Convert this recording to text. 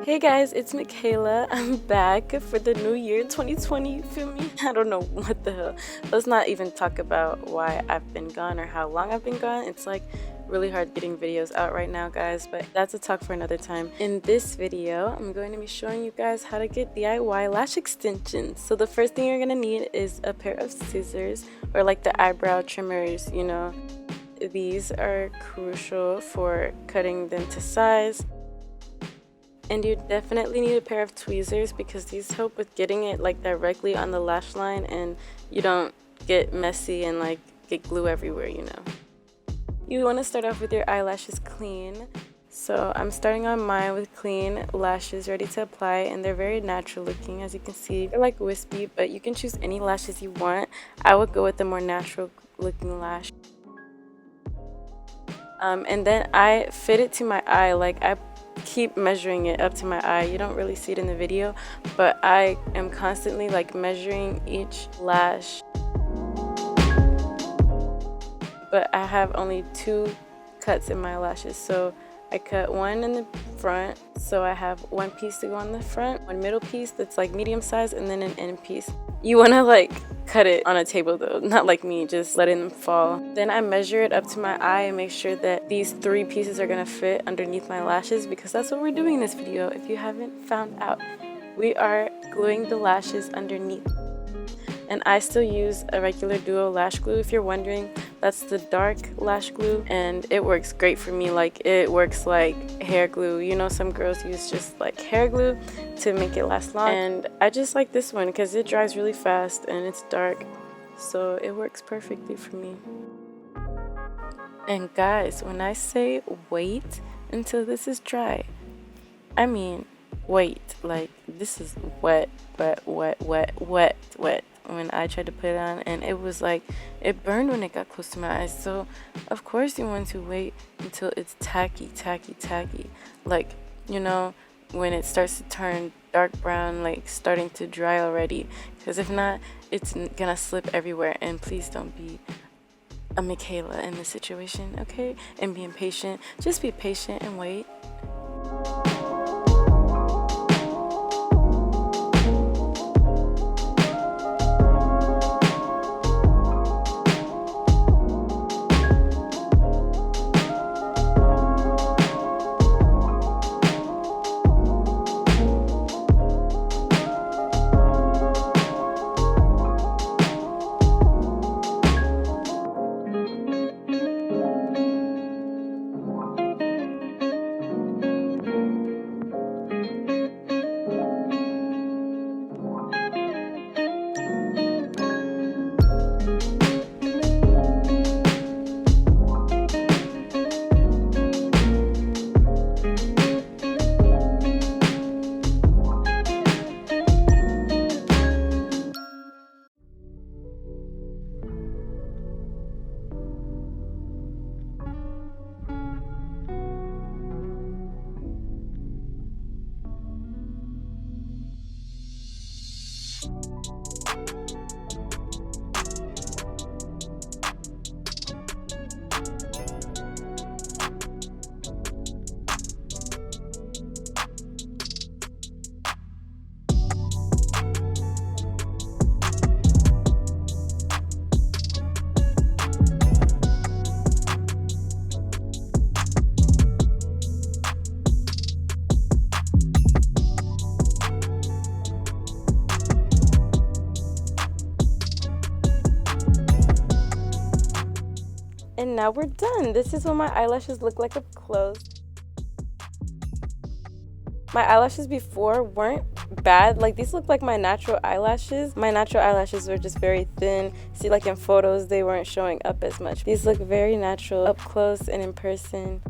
Hey guys, it's Mikaela. I'm back for the new year 2020, feel me? I don't know what the hell. Let's not even talk about why I've been gone or how long I've been gone. It's like really hard getting videos out right now, guys, but that's a talk for another time. In this video, I'm going to be showing you guys how to get DIY lash extensions. So the first thing you're gonna need is a pair of scissors or like the eyebrow trimmers, you know. These are crucial for cutting them to size. And you definitely need a pair of tweezers because these help with getting it like directly on the lash line and you don't get messy and like get glue everywhere, you know. You want to start off with your eyelashes clean. So I'm starting on mine with clean lashes ready to apply, and they're very natural looking. As you can see, they're like wispy, but you can choose any lashes you want. I would go with the more natural looking lash. And then I fit it to my eye, like I keep measuring it up to my eye. You don't really see it in the video, but I am constantly like measuring each lash. But I have only 2 cuts in my lashes, so I cut one in the front, so I have one piece to go on the front, one middle piece that's like medium size, and then an end piece. You want to like cut it on a table though, not like me, just letting them fall. Then I measure it up to my eye and make sure that these 3 pieces are gonna fit underneath my lashes, because that's what we're doing in this video. If you haven't found out, we are gluing the lashes underneath. And I still use a regular duo lash glue. If you're wondering, that's the dark lash glue, and it works great for me. Like, it works like hair glue. You know, some girls use just like hair glue to make it last long, and I just like this one because it dries really fast and it's dark, so it works perfectly for me. And guys, when I say wait until this is dry, I mean wait. Like, this is wet. When I tried to put it on, and it was like it burned when it got close to my eyes. So of course you want to wait until it's tacky, like, you know, when it starts to turn dark brown, like starting to dry already, because if not, it's gonna slip everywhere. And please don't be a Mikaela in this situation, okay? And be impatient. Just be patient and wait. And now we're done. This is what my eyelashes look like up close. My eyelashes before weren't bad. Like, these look like my natural eyelashes. My natural eyelashes were just very thin. See, like in photos, they weren't showing up as much. These look very natural up close and in person.